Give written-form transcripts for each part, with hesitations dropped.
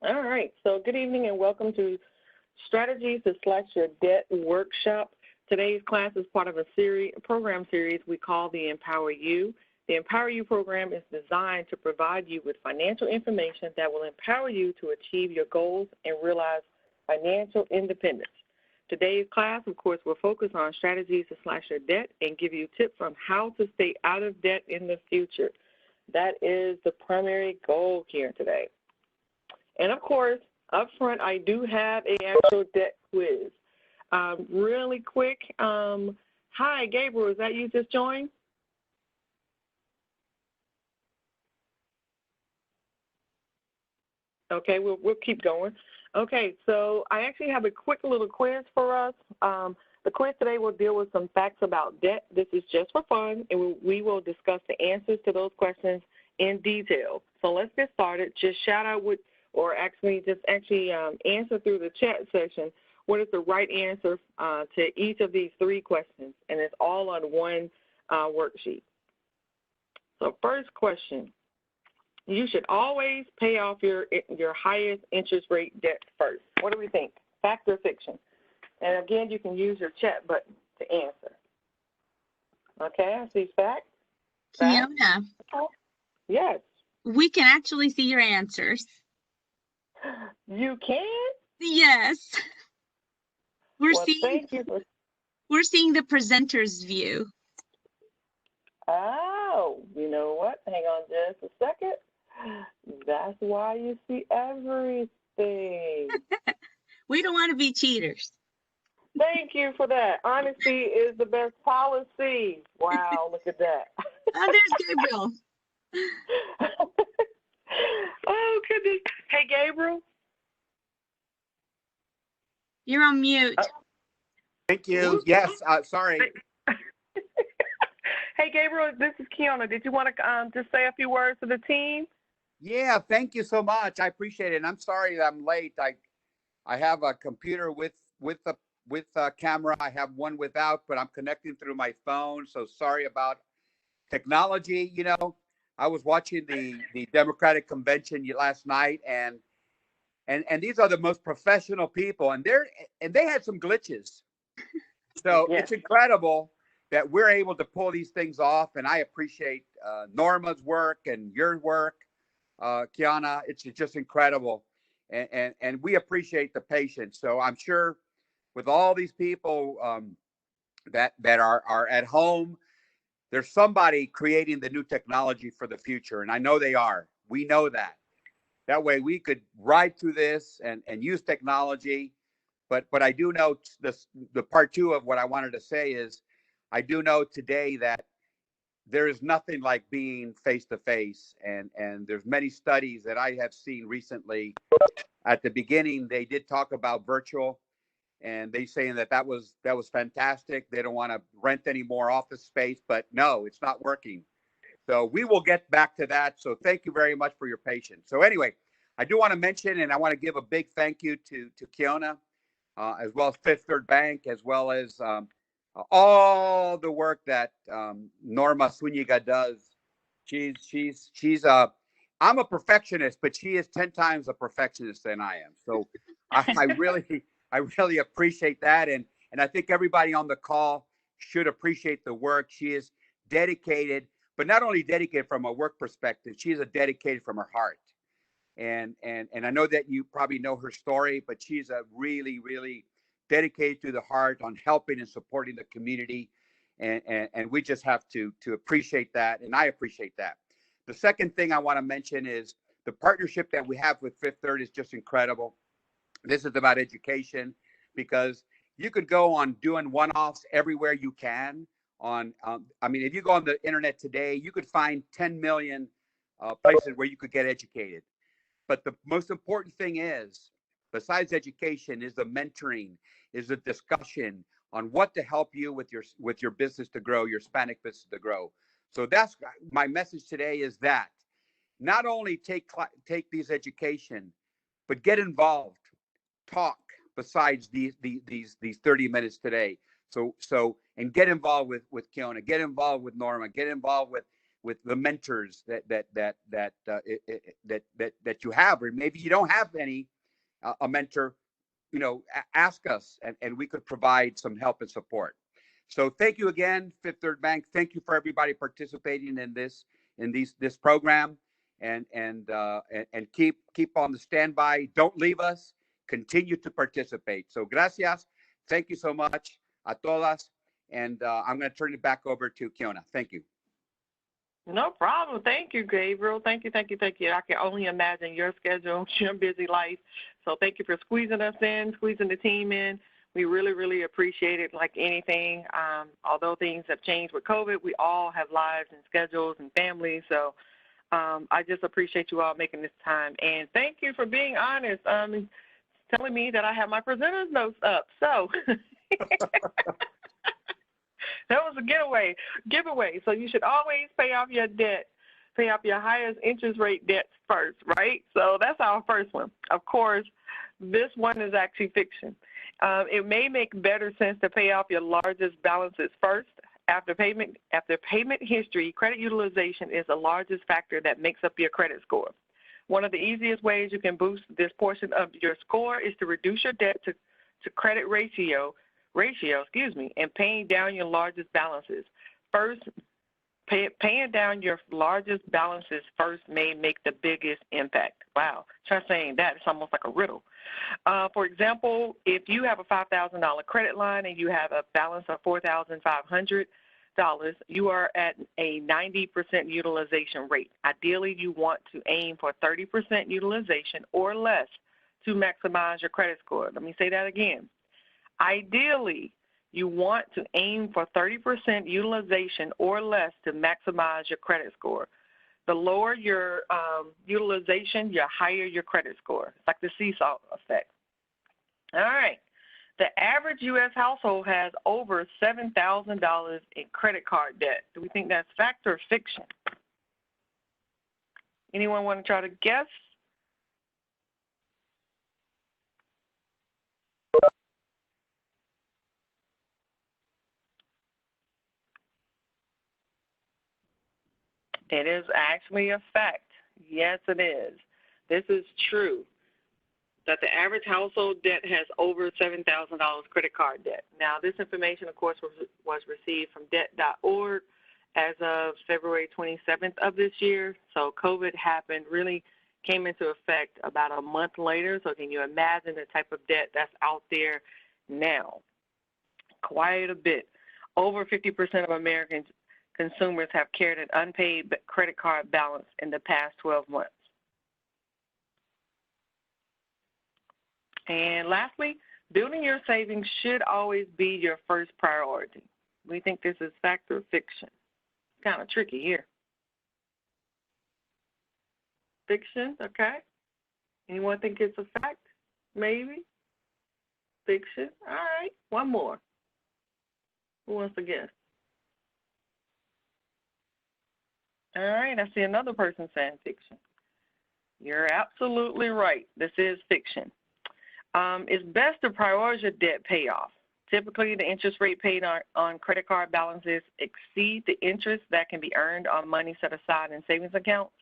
All right. So good evening and welcome to Strategies to Slash Your Debt Workshop. Today's class is part of a program series we call the Empower You. The Empower You program is designed to provide you with financial information that will empower you to achieve your goals and realize financial independence. Today's class, of course, will focus on strategies to slash your debt and give you tips on how to stay out of debt in the future. That is the primary goal here today. And, of course, up front, I do have an actual debt quiz. Really quick, hi, Gabriel, is that you just joined? Okay, we'll keep going. Okay, so I actually have a quick little quiz for us. The quiz today will deal with some facts about debt. This is just for fun, and we will discuss the answers to those questions in detail. So let's get started. Just shout out answer through the chat section what is the right answer to each of these three questions, and it's all on one worksheet. So first question. You should always pay off your highest interest rate debt first. What do we think? Fact or fiction? And again, you can use your chat button to answer. Okay, I see fact. Kiona. Oh, yes. We can actually see your answers. You can? Yes. Thank you for... We're seeing the presenter's view. Oh, you know what? Hang on just a second. That's why you see everything. We don't want to be cheaters. Thank you for that. Honesty is the best policy. Wow, look at that. Oh, there's Gabriel. Oh, goodness. Hey, Gabriel. You're on mute. Thank you. Yes, sorry. Hey, Gabriel, this is Kiona. Did you want to just say a few words to the team? Yeah, thank you so much. I appreciate it. And I'm sorry that I'm late. I have a computer with a camera. I have one without, but I'm connecting through my phone. So sorry about technology. You know, I was watching the Democratic convention last night, and these are the most professional people, and they had some glitches. So It's incredible that we're able to pull these things off, and I appreciate Norma's work and your work, Kiana. It's just incredible, and we appreciate the patience. So I'm sure with all these people that are at home, there's somebody creating the new technology for the future, and I know they are. We know that. That way we could ride through this and use technology. But I do know the part two of what I wanted to say is I do know today that there is nothing like being face to face. And there's many studies that I have seen recently. At the beginning, they did talk about virtual, and they saying that was fantastic. They don't want to rent any more office space, but no, it's not working. So we will get back to that. So thank you very much for your patience. So anyway, I do want to mention, and I want to give a big thank you to Kiona, as well as Fifth Third Bank, as well as all the work that Norma Zuniga does. I'm a perfectionist, but she is 10 times a perfectionist than I am. So I really appreciate that. And I think everybody on the call should appreciate the work. She is dedicated, but not only dedicated from a work perspective, she is dedicated from her heart. And I know that you probably know her story, but she's a really, really dedicated to the heart on helping and supporting the community. And we just have to appreciate that. And I appreciate that. The second thing I want to mention is the partnership that we have with Fifth Third is just incredible. This is about education, because you could go on doing one-offs everywhere you can. If you go on the internet today, you could find 10 million places where you could get educated. But the most important thing is, besides education, is the mentoring, is the discussion on what to help you with your business to grow, your Hispanic business to grow. So that's my message today, is that not only take these education, but get involved, talk besides these 30 minutes today. So and get involved with Kiona, get involved with Norma, get involved the mentors that you have, or maybe you don't have any a mentor, ask us, and we could provide some help and support. So thank you again, Fifth Third Bank. Thank you for everybody participating in this program, and keep on the standby. Don't leave us. Continue to participate. So gracias. Thank you so much, a todas. And I'm going to turn it back over to Kiona. Thank you. No problem. Thank you, Gabriel. Thank you. I can only imagine your schedule, your busy life. So thank you for squeezing us in, squeezing the team in. We really, really appreciate it like anything. Although things have changed with COVID, we all have lives and schedules and families. So I just appreciate you all making this time. And thank you for being honest, telling me that I have my presenter's notes up. So that was a giveaway. So you should always pay off your debt, pay off your highest interest rate debts first, right? So that's our first one. Of course, this one is actually fiction. It may make better sense to pay off your largest balances first. After payment history, credit utilization is the largest factor that makes up your credit score. One of the easiest ways you can boost this portion of your score is to reduce your debt to credit ratio, and paying down your largest balances. First, paying down your largest balances first may make the biggest impact. Wow, try saying that. It's almost like a riddle. For example, if you have a $5,000 credit line and you have a balance of $4,500, you are at a 90% utilization rate. Ideally, you want to aim for 30% utilization or less to maximize your credit score. Let me say that again. Ideally, you want to aim for 30% utilization or less to maximize your credit score. The lower your utilization, the higher your credit score. It's like the seesaw effect. All right. The average U.S. household has over $7,000 in credit card debt. Do we think that's fact or fiction? Anyone want to try to guess? It is actually a fact. Yes, it is. This is true, that the average household debt has over $7,000 credit card debt. Now, this information, of course, was received from debt.org as of February 27th of this year. So COVID happened, really came into effect about a month later. So can you imagine the type of debt that's out there now? Quite a bit. Over 50% of American consumers have carried an unpaid credit card balance in the past 12 months. And lastly, building your savings should always be your first priority. We think this is fact or fiction. It's kind of tricky here. Fiction, okay. Anyone think it's a fact? Maybe. Fiction. All right, one more. Who wants to guess? All right, I see another person saying fiction. You're absolutely right. This is fiction. It's best to prioritize your debt payoff. Typically, the interest rate paid on credit card balances exceed the interest that can be earned on money set aside in savings accounts.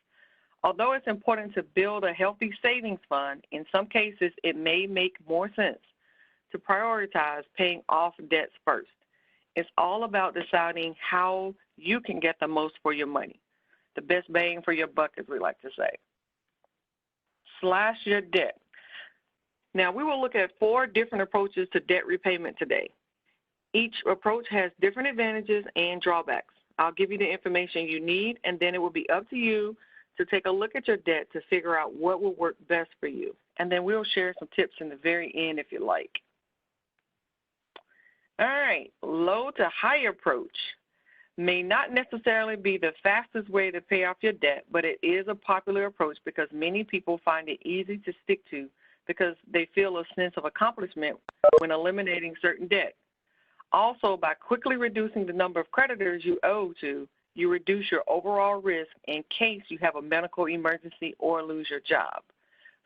Although it's important to build a healthy savings fund, in some cases it may make more sense to prioritize paying off debts first. It's all about deciding how you can get the most for your money, the best bang for your buck, as we like to say. Slash your debt. Now, we will look at 4 different approaches to debt repayment today. Each approach has different advantages and drawbacks. I'll give you the information you need, and then it will be up to you to take a look at your debt to figure out what will work best for you. And then we'll share some tips in the very end if you like. All right, low to high approach may not necessarily be the fastest way to pay off your debt, but it is a popular approach because many people find it easy to stick to because they feel a sense of accomplishment when eliminating certain debt. Also, by quickly reducing the number of creditors you owe to, you reduce your overall risk in case you have a medical emergency or lose your job.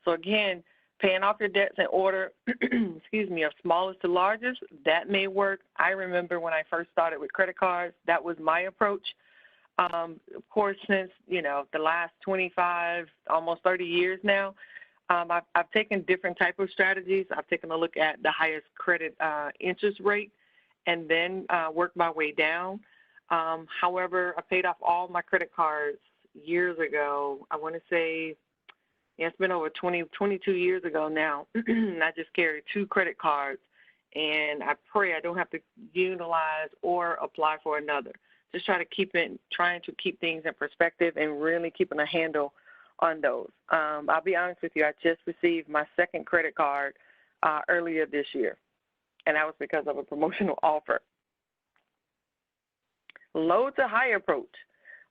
So again, paying off your debts in order, of smallest to largest, that may work. I remember when I first started with credit cards, that was my approach. Of course, since, the last 25, almost 30 years now, I've taken different type of strategies. I've taken a look at the highest credit interest rate and then worked my way down. However, I paid off all my credit cards years ago. I want to say, it's been over 22 years ago now. I just carry 2 credit cards, and I pray I don't have to utilize or apply for another. Just trying to keep things in perspective and really keeping a handle on those. I'll be honest with you, I just received my 2nd credit card earlier this year, and that was because of a promotional offer. Low to high approach.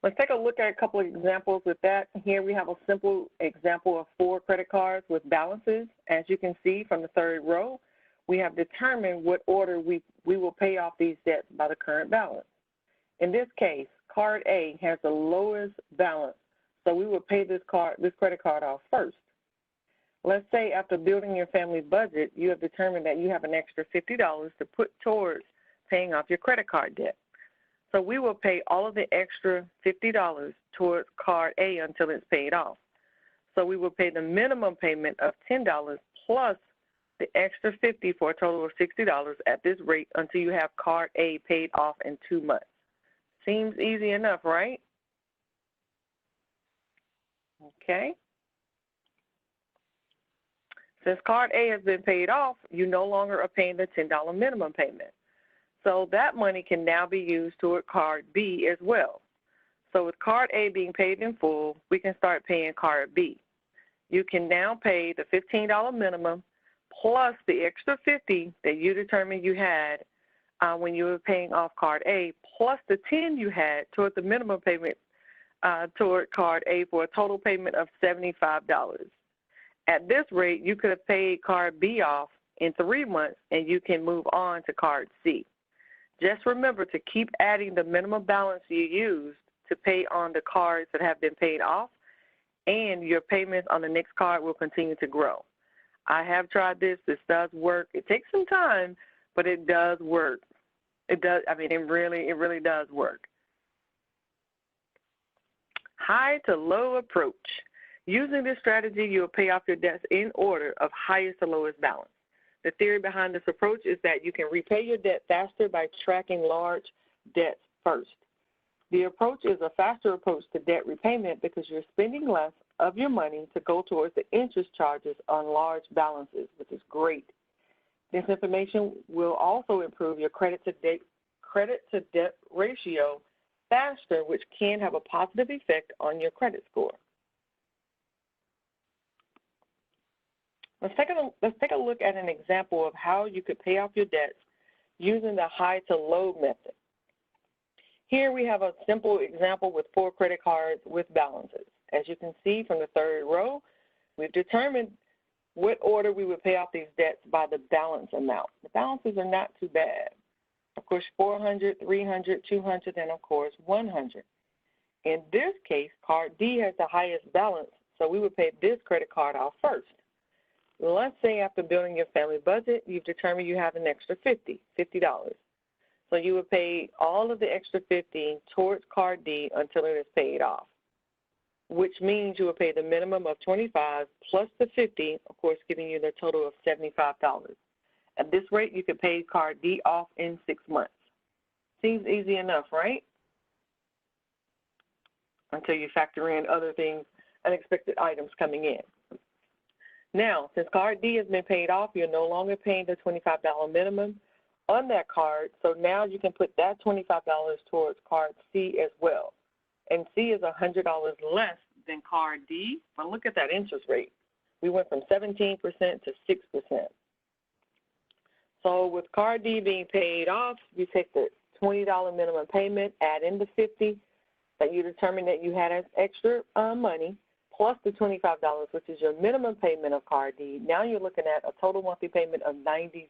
Let's take a look at a couple of examples with that. Here we have a simple example of 4 credit cards with balances. As you can see from the 3rd row, we have determined what order we will pay off these debts by the current balance. In this case, card A has the lowest balance, so we will pay this credit card off first. Let's say after building your family budget, you have determined that you have an extra $50 to put towards paying off your credit card debt. So we will pay all of the extra $50 towards card A until it's paid off. So we will pay the minimum payment of $10 plus the extra $50 for a total of $60 at this rate until you have card A paid off in 2 months. Seems easy enough, right? Okay. Since card A has been paid off, you no longer are paying the $10 minimum payment. So that money can now be used toward card B as well. So with card A being paid in full, we can start paying card B. You can now pay the $15 minimum plus the extra $50 that you determined you had when you were paying off card A, plus the $10 you had toward the minimum payment toward card A for a total payment of $75. At this rate, you could have paid card B off in 3 months, and you can move on to card C. Just remember to keep adding the minimum balance you used to pay on the cards that have been paid off, and your payments on the next card will continue to grow. I have tried this. This does work. It takes some time, but it does work. It does. I mean, it really does work. High to low approach. Using this strategy, you'll pay off your debts in order of highest to lowest balance. The theory behind this approach is that you can repay your debt faster by tracking large debts first. The approach is a faster approach to debt repayment because you're spending less of your money to go towards the interest charges on large balances, which is great. This information will also improve your credit to debt ratio faster, which can have a positive effect on your credit score. Let's take a look at an example of how you could pay off your debts using the high to low method. Here we have a simple example with 4 credit cards with balances. As you can see from the 3rd row, we've determined what order we would pay off these debts by the balance amount. The balances are not too bad. Of course, 400, 300, 200, and of course, 100. In this case, card D has the highest balance, so we would pay this credit card off first. Let's say after building your family budget, you've determined you have an extra $50. So you would pay all of the extra $50 towards card D until it is paid off, which means you will pay the minimum of $25 plus the $50, of course, giving you the total of $75. At this rate, you can pay card D off in 6 months. Seems easy enough, right? Until you factor in other things, unexpected items coming in. Now, since card D has been paid off, you're no longer paying the $25 minimum on that card, so now you can put that $25 towards card C as well. And C is $100 less than card D, but look at that interest rate. We went from 17% to 6%. So with card D being paid off, you take the $20 minimum payment, add in the $50 that you determined that you had as extra money, plus the $25, which is your minimum payment of card D. Now you're looking at a total monthly payment of $95.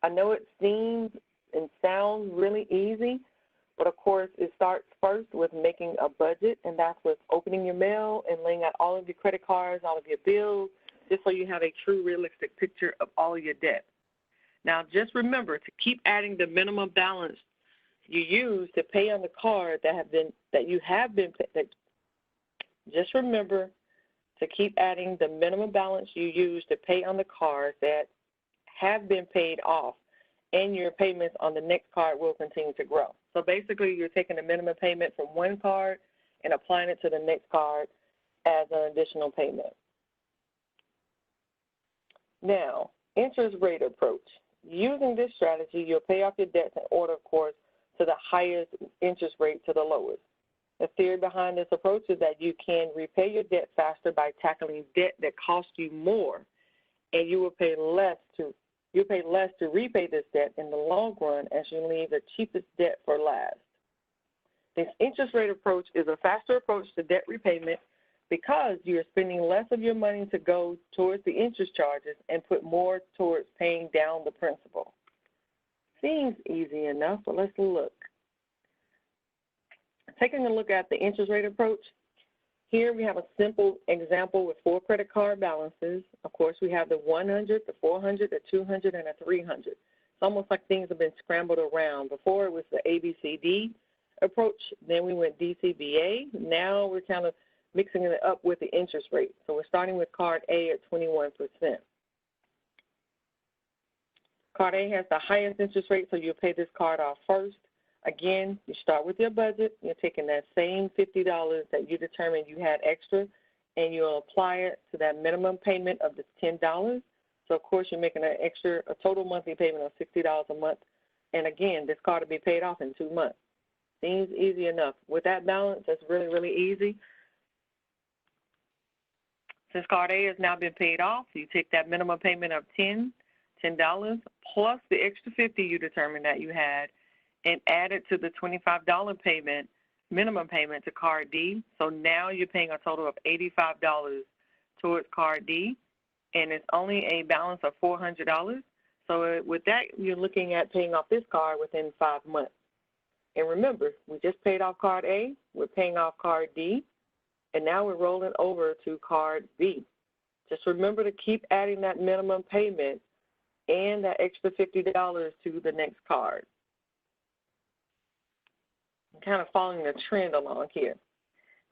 I know it seems and sounds really easy, but of course it starts first with making a budget, and that's with opening your mail and laying out all of your credit cards, all of your bills, just so you have a true realistic picture of all of your debt. Now just remember to keep adding the minimum balance you use to pay on the card that you have been paid. Just remember to keep adding the minimum balance you use to pay on the cards that have been paid off, and your payments on the next card will continue to grow. So basically, you're taking the minimum payment from one card and applying it to the next card as an additional payment. Now, interest rate approach. Using this strategy, you'll pay off your debts in order, of course, to the highest interest rate to the lowest. The theory behind this approach is that you can repay your debt faster by tackling debt that costs you more, and you will pay less to repay this debt in the long run as you leave the cheapest debt for last. This interest rate approach is a faster approach to debt repayment because you're spending less of your money to go towards the interest charges and put more towards paying down the principal. Seems easy enough, but let's look. Taking a look at the interest rate approach, here we have a simple example with 4 credit card balances. Of course, we have the 100, the 400, the 200, and the 300. It's almost like things have been scrambled around. Before it was the ABCD approach, then we went DCBA. Now we're kind of mixing it up with the interest rate. So we're starting with card A at 21%. Card A has the highest interest rate, so you'll pay this card off first. Again, you start with your budget. You're taking that same $50 that you determined you had extra, and you'll apply it to that minimum payment of the $10. So, of course, you're making a total monthly payment of $60 a month. And, again, this card will be paid off in 2 months. Seems easy enough. With that balance, that's really, really easy. Since card A has now been paid off, you take that minimum payment of $10 plus the extra $50 you determined that you had, and add it to the $25 payment, minimum payment to card D. So now you're paying a total of $85 towards card D, and it's only a balance of $400. So with that, you're looking at paying off this card within 5 months. And remember, we just paid off card A, we're paying off card D, and now we're rolling over to card B. Just remember to keep adding that minimum payment and that extra $50 to the next card. I'm kind of following the trend along here.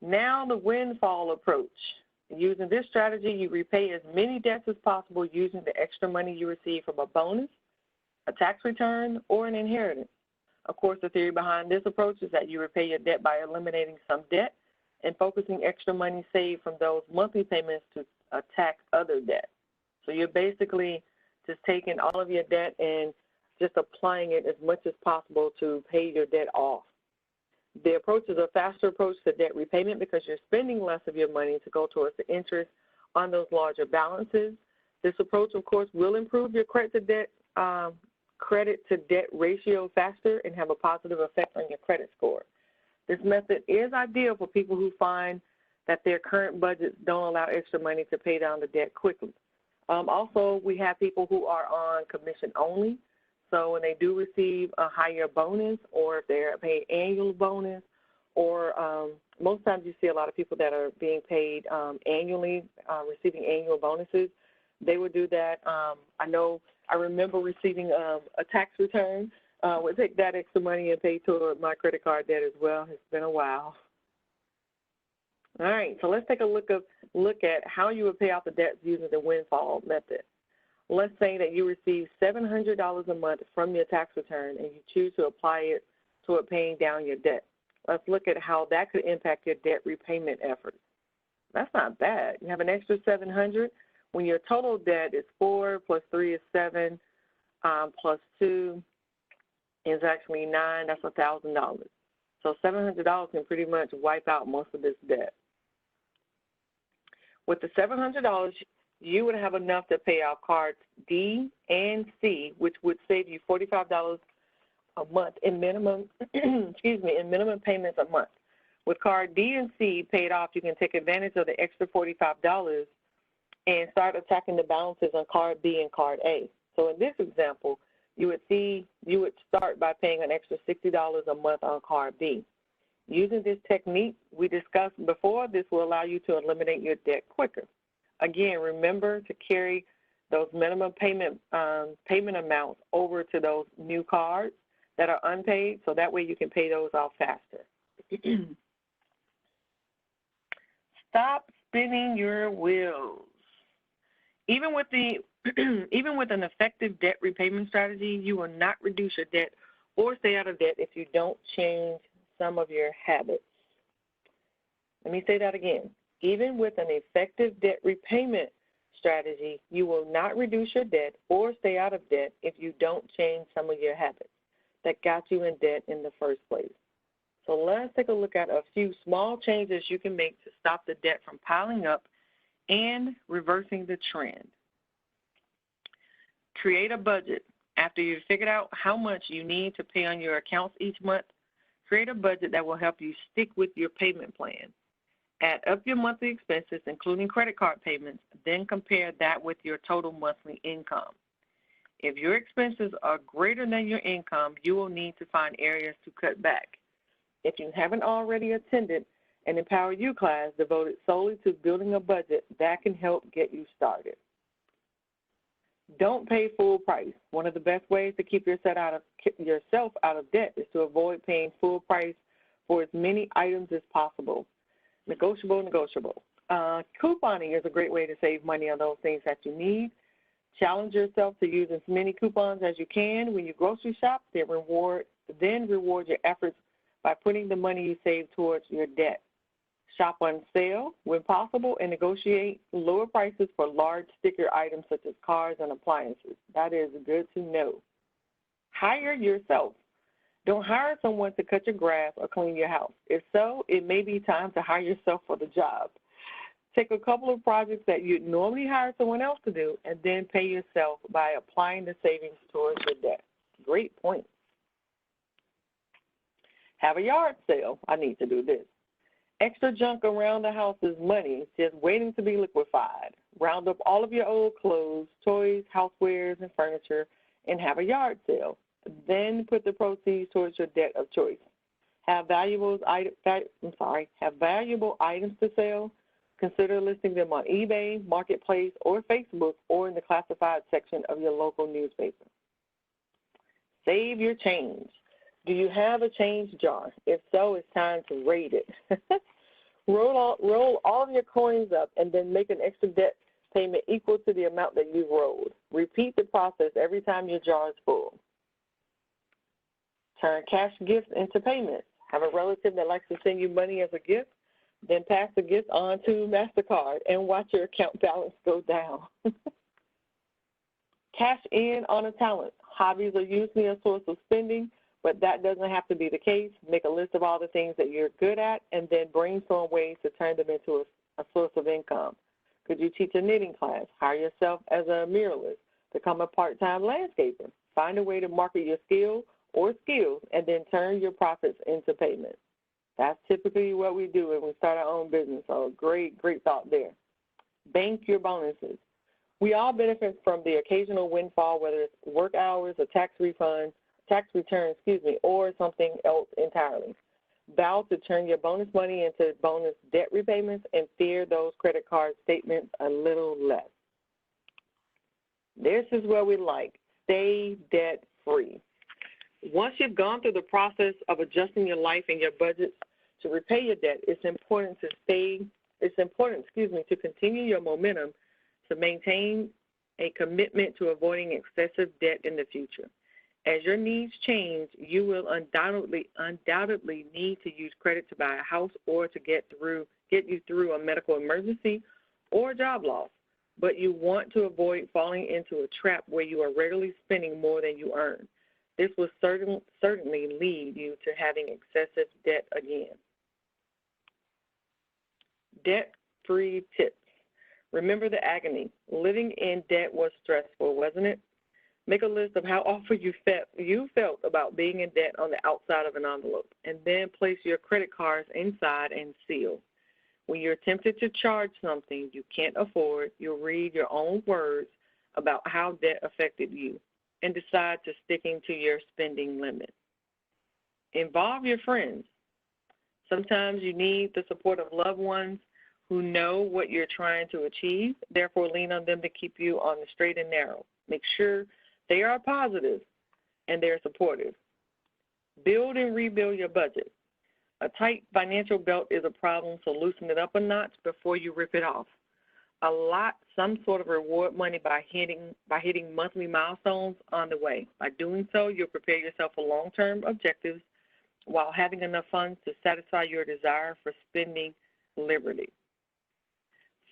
Now the windfall approach. Using this strategy, you repay as many debts as possible using the extra money you receive from a bonus, a tax return, or an inheritance. Of course, the theory behind this approach is that you repay your debt by eliminating some debt and focusing extra money saved from those monthly payments to tax other debt. So you're basically just taking all of your debt and just applying it as much as possible to pay your debt off. The approach is a faster approach to debt repayment because you're spending less of your money to go towards the interest on those larger balances. This approach, of course, will improve your credit to debt ratio faster and have a positive effect on your credit score. This method is ideal for people who find that their current budgets don't allow extra money to pay down the debt quickly. Also, we have people who are on commission only. So when they do receive a higher bonus, or if they're paid annual bonus, or most times you see a lot of people that are being paid annually, receiving annual bonuses, they would do that. I remember receiving a tax return. Would take that extra money and pay toward my credit card debt as well. It's been a while. All right, so let's take a look at how you would pay off the debts using the windfall method. Let's say that you receive $700 a month from your tax return and you choose to apply it toward paying down your debt. Let's look at how that could impact your debt repayment efforts. That's not bad. You have an extra $700 when your total debt is 4 plus 3 is 7 plus 2 is actually 9. That's $1,000. So $700 can pretty much wipe out most of this debt. With the $700, you would have enough to pay off cards D and C, which would save you $45 a month in minimum, in minimum payments a month. With card D and C paid off, you can take advantage of the extra $45 and start attacking the balances on card B and card A. So in this example, you would start by paying an extra $60 a month on card B. Using this technique we discussed before, this will allow you to eliminate your debt quicker. Again, remember to carry those minimum payment amounts over to those new cards. that are unpaid, so that way you can pay those off faster. Stop spinning your wheels. Even with an effective debt repayment strategy, you will not reduce your debt or stay out of debt if you don't change some of your habits. Let me say that again. Even with an effective debt repayment strategy, you will not reduce your debt or stay out of debt if you don't change some of your habits that got you in debt in the first place. So let's take a look at a few small changes you can make to stop the debt from piling up and reversing the trend. Create a budget. After you've figured out how much you need to pay on your accounts each month, create a budget that will help you stick with your payment plan. Add up your monthly expenses, including credit card payments, then compare that with your total monthly income. If your expenses are greater than your income, you will need to find areas to cut back. If you haven't already attended an Empower You class devoted solely to building a budget, that can help get you started. Don't pay full price. One of the best ways to keep yourself out of debt is to avoid paying full price for as many items as possible. Negotiable. Couponing is a great way to save money on those things that you need. Challenge yourself to use as many coupons as you can when you grocery shop, then reward your efforts by putting the money you save towards your debt. Shop on sale when possible and negotiate lower prices for large sticker items such as cars and appliances. That is good to know. Hire yourself. Don't hire someone to cut your grass or clean your house. If so, it may be time to hire yourself for the job. Take a couple of projects that you'd normally hire someone else to do and then pay yourself by applying the savings towards your debt. Great point. Have a yard sale. I need to do this. Extra junk around the house is money just waiting to be liquefied. Round up all of your old clothes, toys, housewares, and furniture and have a yard sale. Then put the proceeds towards your debt of choice. Have valuable items to sell. Consider listing them on eBay, Marketplace, or Facebook, or in the classified section of your local newspaper. Save your change. Do you have a change jar? If so, it's time to raid it. Roll all of your coins up and then make an extra debt payment equal to the amount that you've rolled. Repeat the process every time your jar is full. Turn cash gifts into payments. Have a relative that likes to send you money as a gift, then pass the gift on to MasterCard and watch your account balance go down. Cash in on a talent. Hobbies are usually a source of spending, but that doesn't have to be the case. Make a list of all the things that you're good at and then brainstorm ways to turn them into a source of income. Could you teach a knitting class? Hire yourself as a muralist. Become a part-time landscaper. Find a way to market your skill or skills and then turn your profits into payments. That's typically what we do when we start our own business. So great thought there. Bank your bonuses. We all benefit from the occasional windfall, whether it's work hours, a tax return, or something else entirely. Vow to turn your bonus money into bonus debt repayments and fear those credit card statements a little less. This is what we like. Stay debt-free. Once you've gone through the process of adjusting your life and your budgets to repay your debt, it's important to continue your momentum to maintain a commitment to avoiding excessive debt in the future. As your needs change, you will undoubtedly need to use credit to buy a house or to get you through a medical emergency or a job loss. But you want to avoid falling into a trap where you are regularly spending more than you earn. This will certainly lead you to having excessive debt again. Debt-free tips. Remember the agony. Living in debt was stressful, wasn't it? Make a list of how often you felt about being in debt on the outside of an envelope, and then place your credit cards inside and seal. When you're tempted to charge something you can't afford, you'll read your own words about how debt affected you and decide to sticking to your spending limit. Involve your friends. Sometimes you need the support of loved ones who know what you're trying to achieve. Therefore, lean on them to keep you on the straight and narrow. Make sure they are positive and they're supportive. Build and rebuild your budget. A tight financial belt is a problem, so loosen it up a notch before you rip it off. Allot some sort of reward money by hitting monthly milestones on the way. By doing so, you'll prepare yourself for long-term objectives while having enough funds to satisfy your desire for spending liberty.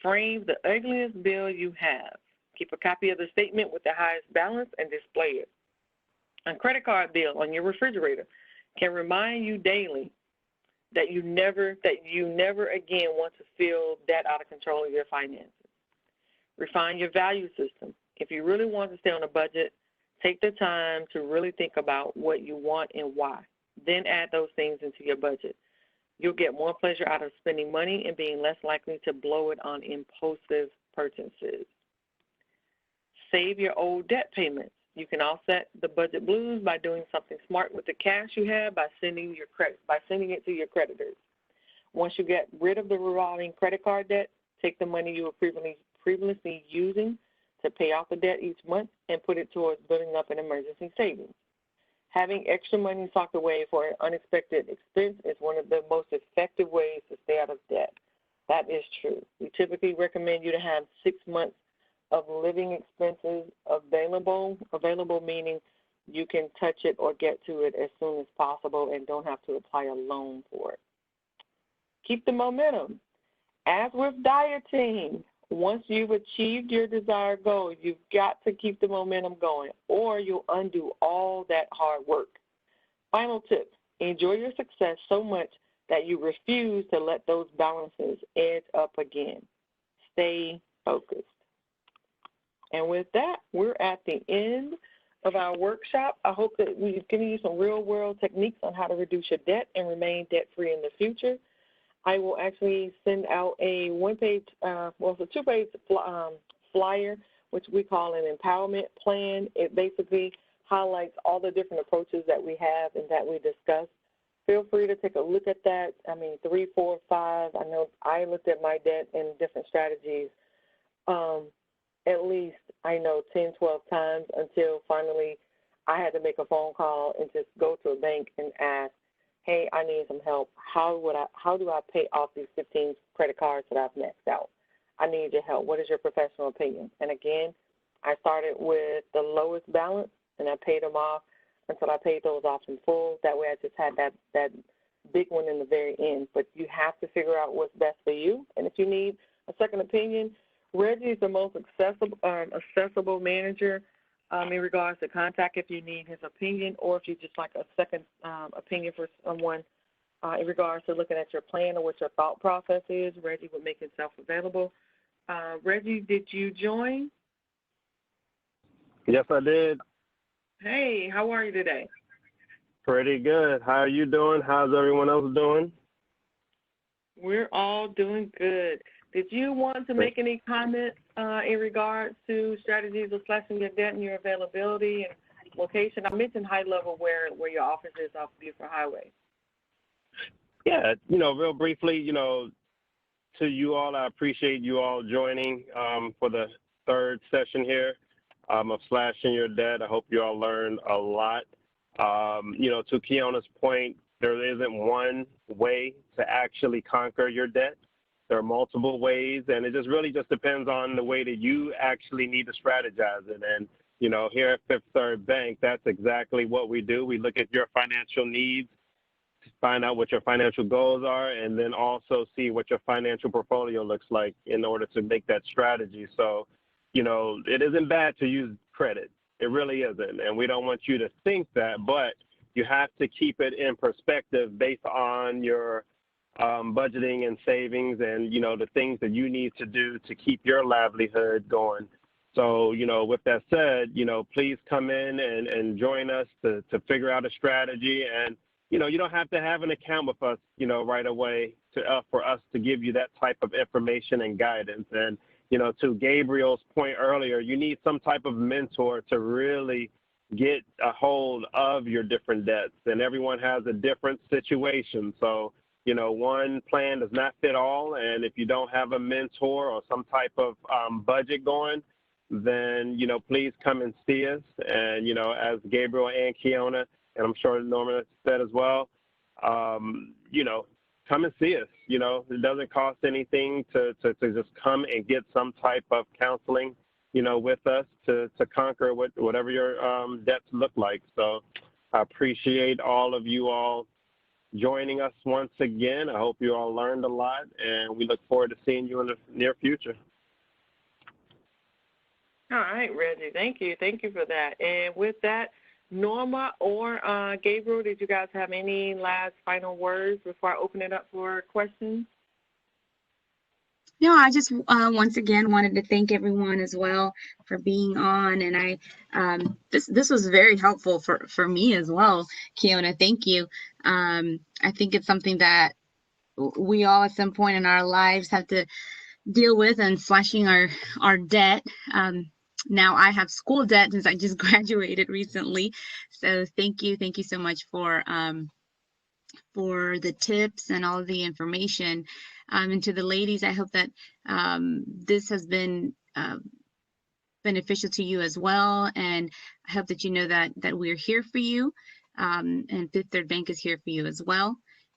Frame the ugliest bill you have. Keep a copy of the statement with the highest balance and display it. A credit card bill on your refrigerator can remind you daily that you never again want to feel that out of control of your finances. Refine your value system. If you really want to stay on a budget, take the time to really think about what you want and why. Then add those things into your budget. You'll get more pleasure out of spending money and being less likely to blow it on impulsive purchases. Save your old debt payments. You can offset the budget blues by doing something smart with the cash you have by sending it to your creditors. Once you get rid of the revolving credit card debt, take the money you were previously using to pay off the debt each month and put it towards building up an emergency savings. Having extra money socked away for an unexpected expense is one of the most effective ways to stay out of debt. That is true. We typically recommend you to have 6 months of living expenses available meaning you can touch it or get to it as soon as possible and don't have to apply a loan for it. Keep the momentum. As with dieting, once you've achieved your desired goal, you've got to keep the momentum going or you'll undo all that hard work. Final tip, enjoy your success so much that you refuse to let those balances edge up again. Stay focused. And with that, we're at the end of our workshop. I hope that we've given you some real-world techniques on how to reduce your debt and remain debt-free in the future. I will actually send out a one-page, it's a two-page flyer, which we call an empowerment plan. It basically highlights all the different approaches that we have and that we discussed. Feel free to take a look at that. 3, 4, 5. I know I looked at my debt and different strategies at least, 10, 12 times until finally I had to make a phone call and just go to a bank and ask, hey, I need some help. How do I pay off these 15 credit cards that I've maxed out? I need your help. What is your professional opinion? And again, I started with the lowest balance and I paid them off until I paid those off in full. That way I just had that big one in the very end. But you have to figure out what's best for you. And if you need a second opinion, Reggie is the most accessible manager in regards to contact if you need his opinion or if you just like a second opinion for someone in regards to looking at your plan or what your thought process is. Reggie would make himself available. Reggie, did you join? Yes, I did. Hey, how are you today? Pretty good. How are you doing? How's everyone else doing? We're all doing good. Did you want to make any comments in regards to strategies of slashing your debt and your availability and location? I mentioned high level where your office is off Buford Highway. Yeah, real briefly, to you all, I appreciate you all joining for the third session here of slashing your debt. I hope you all learned a lot. To Keona's point, there isn't one way to actually conquer your debt. There are multiple ways, and it really depends on the way that you actually need to strategize it. And, here at Fifth Third Bank, that's exactly what we do. We look at your financial needs, find out what your financial goals are, and then also see what your financial portfolio looks like in order to make that strategy. So, it isn't bad to use credit. It really isn't. And we don't want you to think that, but you have to keep it in perspective based on your budgeting and savings and, the things that you need to do to keep your livelihood going. So, with that said, please come in and join us to figure out a strategy. And, you don't have to have an account with us, right away for us to give you that type of information and guidance. And, to Gabriel's point earlier, you need some type of mentor to really get a hold of your different debts. And everyone has a different situation. So, one plan does not fit all, and if you don't have a mentor or some type of budget going, then, please come and see us. And, as Gabriel and Keona and I'm sure Norma said as well, you know, come and see us. You know, it doesn't cost anything to just come and get some type of counseling, you know, with us to conquer whatever your debts look like. So I appreciate all of you all joining us once again. I hope you all learned a lot, and we look forward to seeing you in the near future. All right, Reggie. Thank you. Thank you for that. And with that, Norma or Gabriel, did you guys have any last final words before I open it up for questions? No, I just once again wanted to thank everyone as well for being on, and this was very helpful for me as well, Kiona. Thank you. I think it's something that we all at some point in our lives have to deal with, and slashing our debt. Now I have school debt since I just graduated recently, so thank you so much for the tips and all of the information. And to the ladies, I hope that this has been beneficial to you as well. And I hope that you know that we're here for you. And Fifth Third Bank is here for you as well.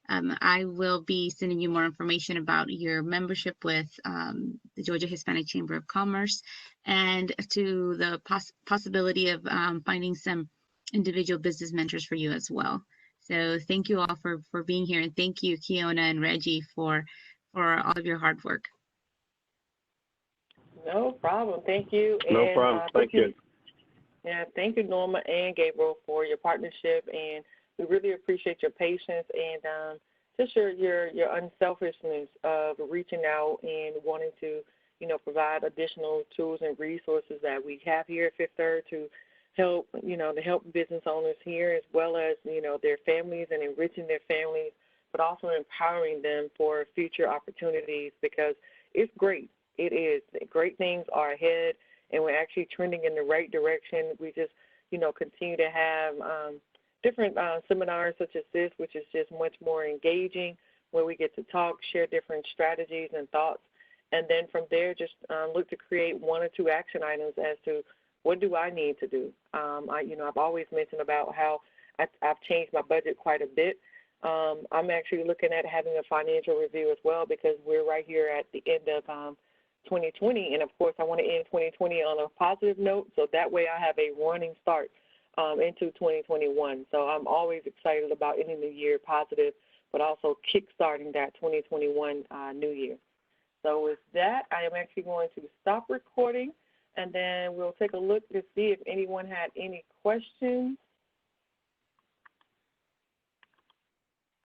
I will be sending you more information about your membership with the Georgia Hispanic Chamber of Commerce, and to the possibility of finding some individual business mentors for you as well. So thank you all for being here, and thank you, Kiona and Reggie, for all of your hard work. No problem. Thank you. No problem. Thank you. Yeah, thank you, Norma and Gabriel, for your partnership, and we really appreciate your patience and just your unselfishness of reaching out and wanting to, you know, provide additional tools and resources that we have here at Fifth Third to help, you know, to help business owners here, as well as, you know, their families and enriching their families, but also empowering them for future opportunities, because it's great. It is. Great things are ahead, and we're actually trending in the right direction. We just, you know, continue to have different seminars such as this, which is just much more engaging, where we get to talk, share different strategies and thoughts, and then from there just look to create 1 or 2 action items as to what do I need to do. I've always mentioned about how I've changed my budget quite a bit. I'm actually looking at having a financial review as well, because we're right here at the end of 2020, and of course I want to end 2020 on a positive note, so that way I have a running start into 2021. So I'm always excited about ending the year positive, but also kickstarting that 2021 new year. So with that, I am actually going to stop recording, and then we'll take a look to see if anyone had any questions.